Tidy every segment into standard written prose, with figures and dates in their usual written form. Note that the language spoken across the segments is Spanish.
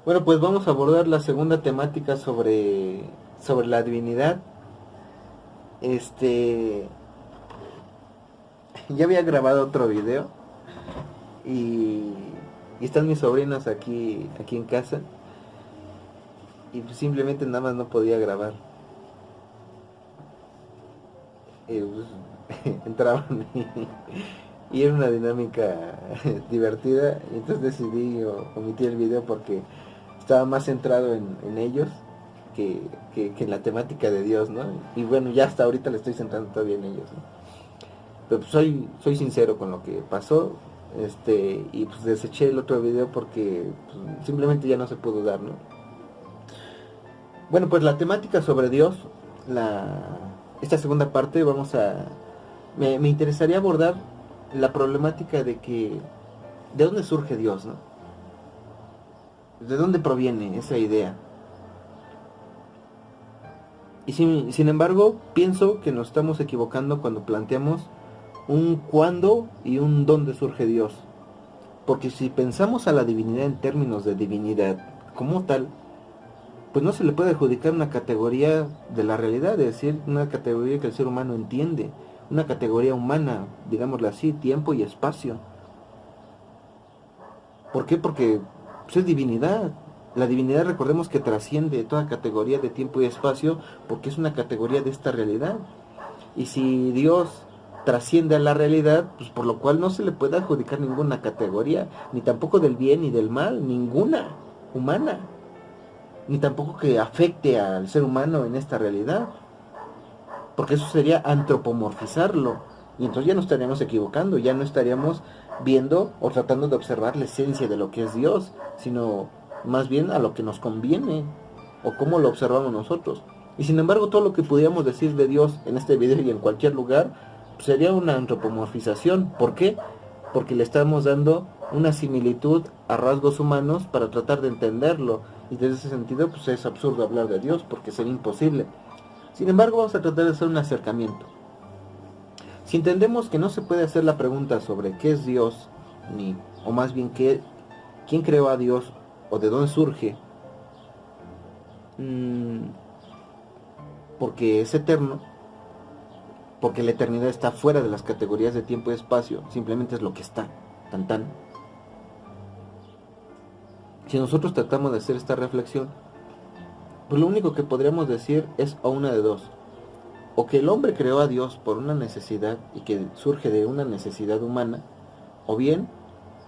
Bueno, pues vamos a abordar la segunda temática sobre la divinidad. Este, ya había grabado otro video y, y están mis sobrinos aquí en casa y pues simplemente nada más no podía grabar. Entraban y era una dinámica divertida y entonces decidí omitir el video porque estaba más centrado en ellos que en la temática de Dios, ¿no? Y bueno, ya hasta ahorita le estoy centrando todavía en ellos, ¿no? Pero pues soy sincero con lo que pasó, y pues deseché el otro video porque pues, simplemente ya no se pudo dar, ¿no? Bueno, pues la temática sobre Dios, esta segunda parte me interesaría abordar la problemática ¿de dónde surge Dios, no? ¿De dónde proviene esa idea? Y sin embargo, pienso que nos estamos equivocando cuando planteamos un cuándo y un dónde surge Dios. Porque si pensamos a la divinidad en términos de divinidad como tal, pues no se le puede adjudicar una categoría de la realidad, es decir, una categoría que el ser humano entiende, una categoría humana, digámoslo así, tiempo y espacio. ¿Por qué? Porque pues, es divinidad. La divinidad, recordemos que trasciende toda categoría de tiempo y espacio porque es una categoría de esta realidad. Y si Dios trasciende a la realidad, pues por lo cual no se le puede adjudicar ninguna categoría, ni tampoco del bien ni del mal, ninguna humana, ni tampoco que afecte al ser humano en esta realidad, porque eso sería antropomorfizarlo, y entonces ya no estaríamos equivocando, ya no estaríamos viendo o tratando de observar la esencia de lo que es Dios, sino más bien a lo que nos conviene, o cómo lo observamos nosotros. Y sin embargo, todo lo que pudiéramos decir de Dios en este video y en cualquier lugar pues sería una antropomorfización. ¿Por qué? Porque le estamos dando una similitud a rasgos humanos para tratar de entenderlo. Y desde ese sentido, pues es absurdo hablar de Dios porque sería imposible. Sin embargo, vamos a tratar de hacer un acercamiento. Si entendemos que no se puede hacer la pregunta sobre qué es Dios, ni, o más bien quién creó a Dios, o de dónde surge, porque es eterno, porque la eternidad está fuera de las categorías de tiempo y espacio, simplemente es lo que está, tan tan. Si nosotros tratamos de hacer esta reflexión, pues lo único que podríamos decir es o una de dos: o que el hombre creó a Dios por una necesidad y que surge de una necesidad humana, o bien,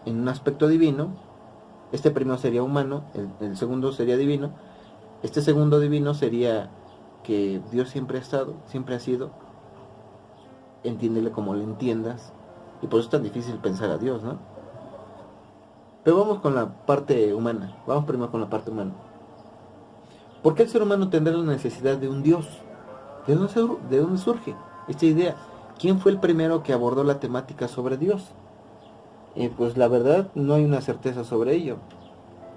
en un aspecto divino, este primero sería humano, el segundo sería divino, este segundo divino sería que Dios siempre ha estado, siempre ha sido, entiéndele como le entiendas, y por eso es tan difícil pensar a Dios, ¿no? Pero vamos con la parte humana, vamos primero con la parte humana. ¿Por qué el ser humano tendrá la necesidad de un Dios? ¿De dónde surge esta idea? ¿Quién fue el primero que abordó la temática sobre Dios? Pues la verdad no hay una certeza sobre ello.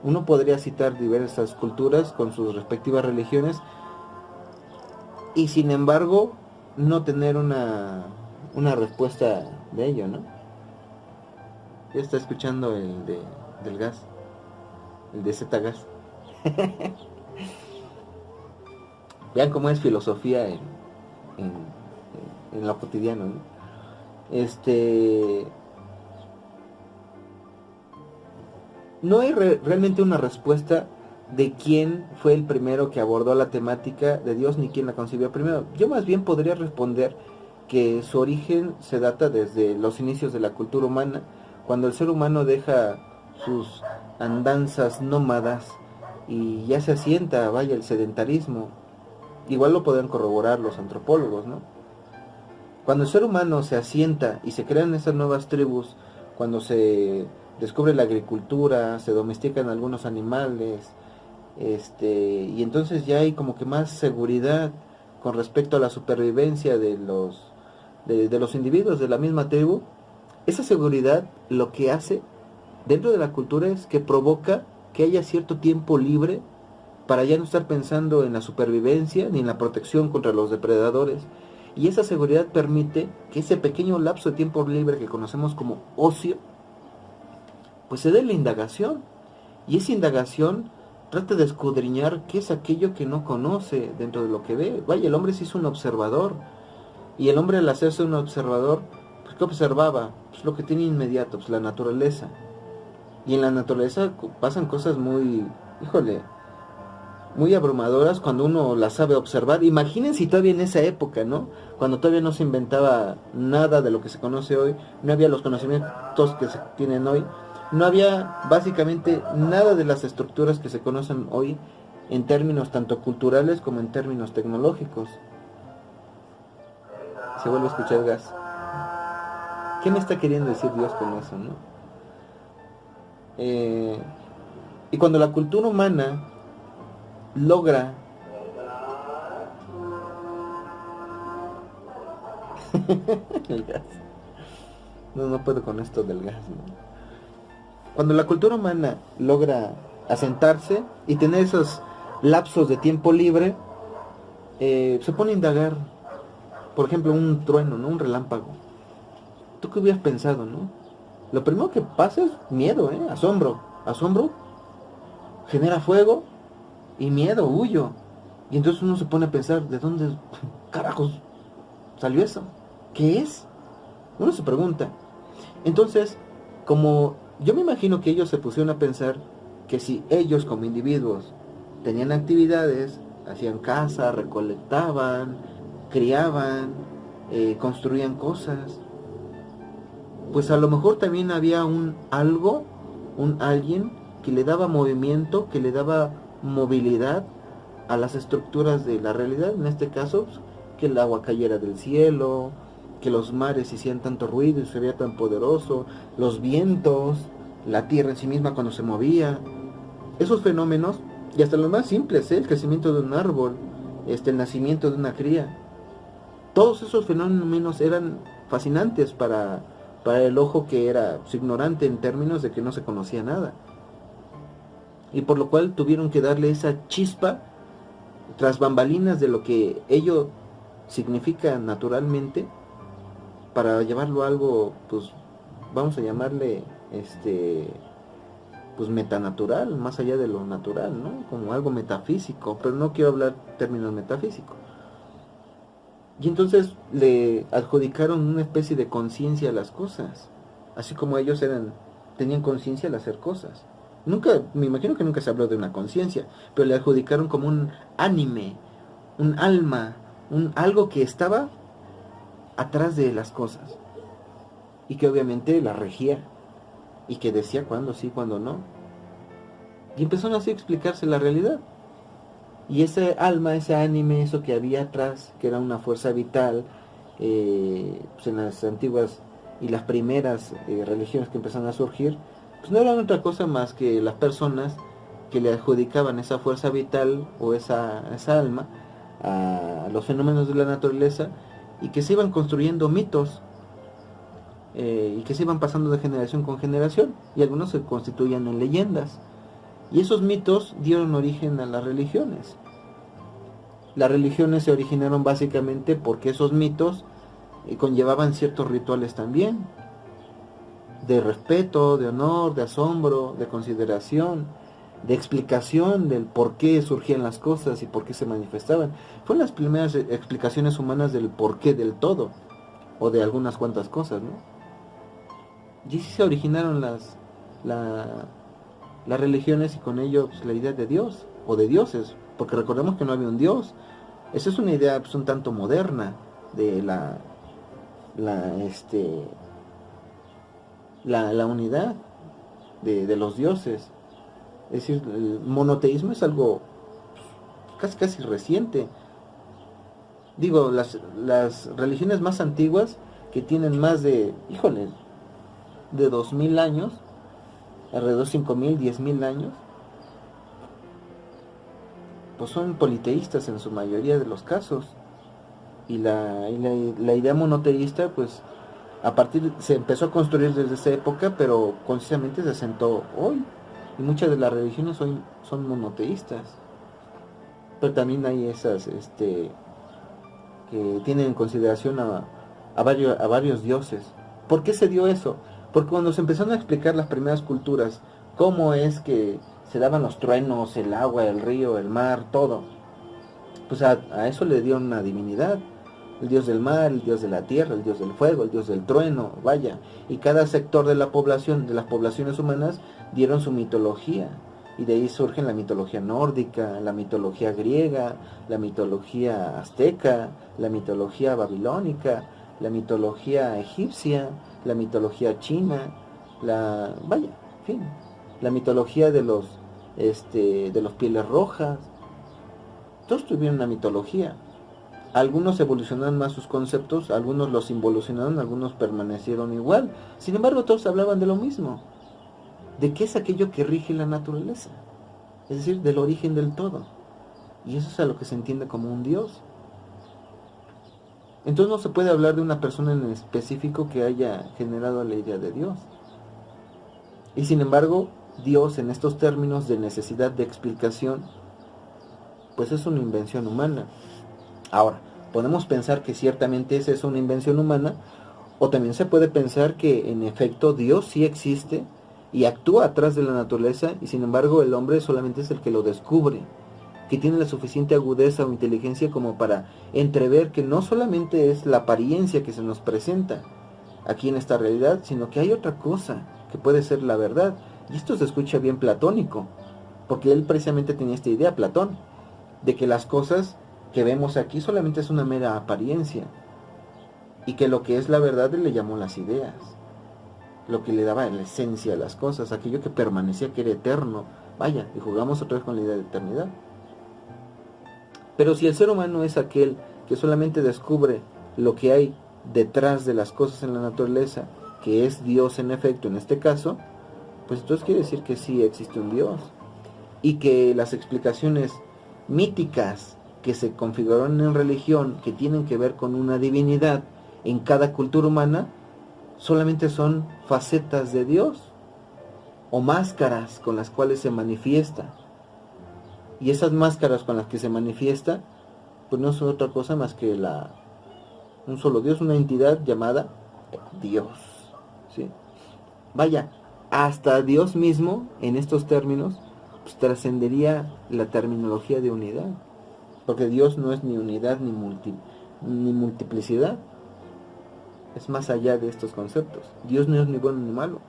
Uno podría citar diversas culturas con sus respectivas religiones y sin embargo no tener una respuesta de ello, ¿no? Ya está escuchando del gas, el de Z gas. Vean cómo es filosofía en, en lo cotidiano, ¿no? No hay realmente una respuesta de quién fue el primero que abordó la temática de Dios ni quién la concibió primero. Yo más bien podría responder que su origen se data desde los inicios de la cultura humana, cuando el ser humano deja sus andanzas nómadas y ya se asienta, vaya, el sedentarismo. Igual lo pueden corroborar los antropólogos, ¿no? Cuando el ser humano se asienta y se crean esas nuevas tribus, cuando se descubre la agricultura, se domestican algunos animales, y entonces ya hay como que más seguridad con respecto a la supervivencia de los individuos de la misma tribu. Esa seguridad lo que hace dentro de la cultura es que provoca que haya cierto tiempo libre para ya no estar pensando en la supervivencia ni en la protección contra los depredadores. Y esa seguridad permite que ese pequeño lapso de tiempo libre que conocemos como ocio, pues se dé la indagación. Y esa indagación trata de escudriñar qué es aquello que no conoce dentro de lo que ve. Vaya, el hombre se hizo un observador, y el hombre al hacerse un observador, pues ¿qué observaba? Pues lo que tiene inmediato, pues la naturaleza. Y en la naturaleza pasan cosas muy, híjole, muy abrumadoras cuando uno las sabe observar. Imagínense si todavía en esa época, ¿no? Cuando todavía no se inventaba nada de lo que se conoce hoy, no había los conocimientos que se tienen hoy, no había básicamente nada de las estructuras que se conocen hoy en términos tanto culturales como en términos tecnológicos. Se vuelve a escuchar gas. ¿Qué me está queriendo decir Dios con eso, no? Y cuando la cultura humana logra el gas. No puedo con esto del gas, ¿no? Cuando la cultura humana logra asentarse y tener esos lapsos de tiempo libre, se pone a indagar, por ejemplo, un trueno, ¿no? Un relámpago. ¿Tú qué hubieras pensado, no? Lo primero que pasa es miedo, asombro. Asombro genera fuego y miedo, huyo. Y entonces uno se pone a pensar, ¿de dónde carajos salió eso? ¿Qué es? Uno se pregunta. Entonces, como yo me imagino que ellos se pusieron a pensar que si ellos como individuos tenían actividades, hacían casa, recolectaban, criaban, construían cosas, pues a lo mejor también había un alguien que le daba movimiento, que le daba movilidad a las estructuras de la realidad, en este caso, pues, que el agua cayera del cielo, que los mares hicieran tanto ruido y se veía tan poderoso, los vientos, la tierra en sí misma cuando se movía, esos fenómenos, y hasta los más simples, el crecimiento de un árbol, el nacimiento de una cría, todos esos fenómenos eran fascinantes para el ojo que era pues, ignorante en términos de que no se conocía nada. Y por lo cual tuvieron que darle esa chispa tras bambalinas de lo que ello significa naturalmente, para llevarlo a algo, pues vamos a llamarle pues metanatural, más allá de lo natural, ¿no? Como algo metafísico, pero no quiero hablar términos metafísicos. Y entonces le adjudicaron una especie de conciencia a las cosas, así como ellos tenían conciencia al hacer cosas. Nunca, me imagino que nunca se habló de una conciencia, pero le adjudicaron como un ánime, un alma, algo que estaba atrás de las cosas y que obviamente la regía y que decía cuándo sí, cuándo no. Y empezaron así a explicarse la realidad. Y ese alma, ese ánime, eso que había atrás, que era una fuerza vital, pues en las antiguas y las primeras religiones que empezaron a surgir, pues no eran otra cosa más que las personas que le adjudicaban esa fuerza vital o esa alma a los fenómenos de la naturaleza, y que se iban construyendo mitos y que se iban pasando de generación con generación, y algunos se constituían en leyendas. Y esos mitos dieron origen a las religiones. Las religiones se originaron básicamente porque esos mitos conllevaban ciertos rituales también, de respeto, de honor, de asombro, de consideración, de explicación del por qué surgían las cosas y por qué se manifestaban. Fueron las primeras explicaciones humanas del porqué del todo, o de algunas cuantas cosas, ¿no? Y así se originaron las religiones, y con ello pues, la idea de Dios o de dioses, porque recordemos que no había un Dios. Esa es una idea pues, un tanto moderna de la unidad de los dioses. Es decir, el monoteísmo es algo casi reciente. Digo, las religiones más antiguas, que tienen más de 2000 años, alrededor de 5000, 10000 años, pues son politeístas en su mayoría de los casos. Y la idea monoteísta, pues se empezó a construir desde esa época, pero concisamente se asentó hoy. Y muchas de las religiones hoy son monoteístas. Pero también hay esas que tienen en consideración a varios dioses. ¿Por qué se dio eso? Porque cuando se empezaron a explicar las primeras culturas cómo es que se daban los truenos, el agua, el río, el mar, todo. Pues a eso le dieron una divinidad. El dios del mar, el dios de la tierra, el dios del fuego, el dios del trueno, vaya. Y cada sector de la población, de las poblaciones humanas, dieron su mitología. Y de ahí surgen la mitología nórdica, la mitología griega, la mitología azteca, la mitología babilónica, la mitología egipcia, la mitología china, vaya, en fin, la mitología de los pieles rojas. Todos tuvieron una mitología. Algunos evolucionaron más sus conceptos, algunos los involucionaron, algunos permanecieron igual. Sin embargo, todos hablaban de lo mismo. ¿De qué es aquello que rige la naturaleza? Es decir, del origen del todo. Y eso es a lo que se entiende como un Dios. Entonces no se puede hablar de una persona en específico que haya generado la idea de Dios. Y sin embargo, Dios en estos términos de necesidad de explicación, pues es una invención humana. Ahora, podemos pensar que ciertamente es eso una invención humana, o también se puede pensar que en efecto Dios sí existe y actúa atrás de la naturaleza, y sin embargo el hombre solamente es el que lo descubre, que tiene la suficiente agudeza o inteligencia como para entrever que no solamente es la apariencia que se nos presenta aquí en esta realidad, sino que hay otra cosa que puede ser la verdad. Y esto se escucha bien platónico, porque él precisamente tenía esta idea, Platón, de que las cosas que vemos aquí solamente es una mera apariencia, y que lo que es la verdad le llamó las ideas, lo que le daba la esencia a las cosas, aquello que permanecía, que era eterno. Vaya, y jugamos otra vez con la idea de eternidad. Pero si el ser humano es aquel que solamente descubre lo que hay detrás de las cosas en la naturaleza, que es Dios en efecto en este caso, pues entonces quiere decir que sí existe un Dios, y que las explicaciones míticas que se configuraron en religión, que tienen que ver con una divinidad en cada cultura humana, solamente son facetas de Dios o máscaras con las cuales se manifiesta. Y esas máscaras con las que se manifiesta, pues no son otra cosa más que un solo Dios, una entidad llamada Dios, ¿sí? Vaya, hasta Dios mismo en estos términos pues trascendería la terminología de unidad, porque Dios no es ni unidad ni multiplicidad, es más allá de estos conceptos. Dios no es ni bueno ni malo.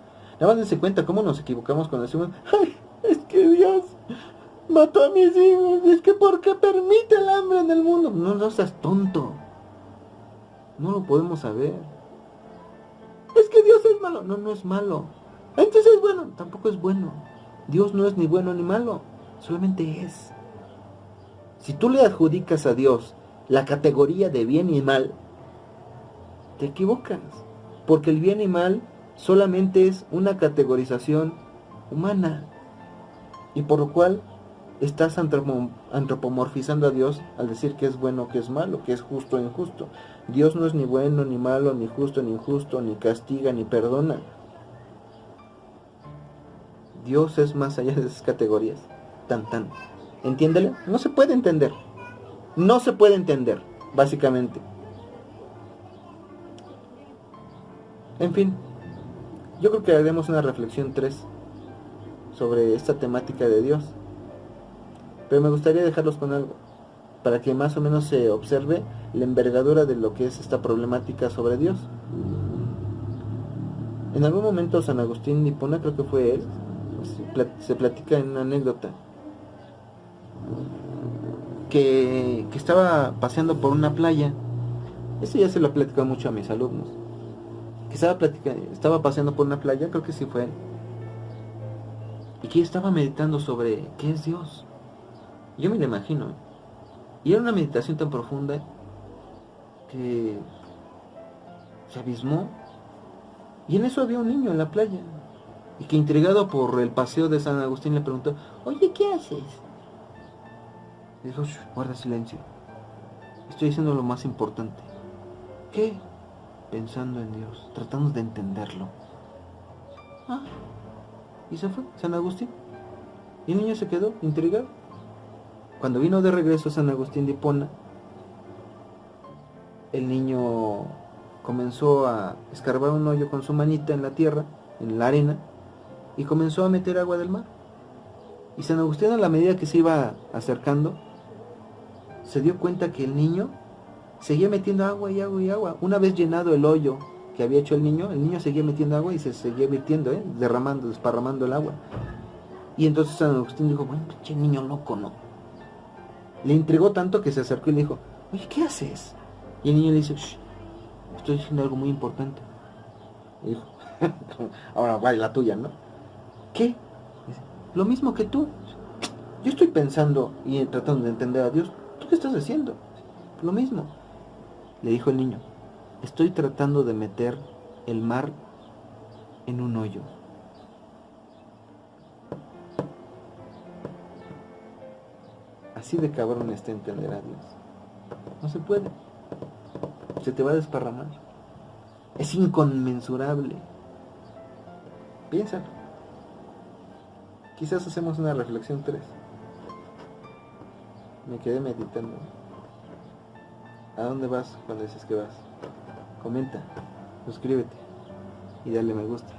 Nada más dense cuenta cómo nos equivocamos cuando decimos, ay, es que Dios mató a mis hijos, es que ¿por qué permite el hambre en el mundo? No, no seas tonto, no lo podemos saber. Es que Dios es malo. No, no es malo. Entonces es bueno. Tampoco es bueno. Dios no es ni bueno ni malo. Solamente es. Si tú le adjudicas a Dios la categoría de bien y mal, te equivocas. Porque el bien y mal solamente es una categorización humana. Y por lo cual estás antropomorfizando a Dios al decir que es bueno o que es malo, que es justo o injusto. Dios no es ni bueno, ni malo, ni justo, ni injusto, ni castiga, ni perdona. Dios es más allá de esas categorías. Tan. ¿Entiéndele? No se puede entender. No se puede entender, básicamente. En fin, yo creo que haremos una reflexión 3 sobre esta temática de Dios. Pero me gustaría dejarlos con algo, para que más o menos se observe la envergadura de lo que es esta problemática sobre Dios. En algún momento San Agustín de Hipona, creo que fue él, se platica en una anécdota, que estaba paseando por una playa. Esto ya se lo he platicado mucho a mis alumnos. Que estaba paseando por una playa, creo que sí fue él, y que estaba meditando sobre qué es Dios. Yo me lo imagino, y era una meditación tan profunda que se abismó, y en eso había un niño en la playa, y que intrigado por el paseo de San Agustín le preguntó, oye, ¿qué haces? Y dijo, guarda silencio, estoy diciendo lo más importante. ¿Qué? Pensando en Dios, tratando de entenderlo. Ah, y se fue San Agustín, y el niño se quedó intrigado. Cuando vino de regreso a San Agustín de Hipona, el niño comenzó a escarbar un hoyo con su manita en la tierra, en la arena, y comenzó a meter agua del mar. Y San Agustín, a la medida que se iba acercando, se dio cuenta que el niño seguía metiendo agua y agua y agua. Una vez llenado el hoyo que había hecho el niño seguía metiendo agua y se seguía metiendo, derramando, desparramando el agua. Y entonces San Agustín dijo, bueno, pinche niño loco, ¿no? Le intrigó tanto que se acercó y le dijo, oye, ¿qué haces? Y el niño le dice, shh, estoy diciendo algo muy importante. Y dijo, ahora va la tuya, ¿no? ¿Qué? Dice, lo mismo que tú. Yo estoy pensando y tratando de entender a Dios. ¿Tú qué estás haciendo? Lo mismo. Le dijo el niño, estoy tratando de meter el mar en un hoyo. Así de cabrón está entender a Dios. No se puede. Se te va a desparramar. Es inconmensurable. Piénsalo. Quizás hacemos una reflexión 3. Me quedé meditando. ¿A dónde vas cuando dices que vas? Comenta, suscríbete y dale me gusta.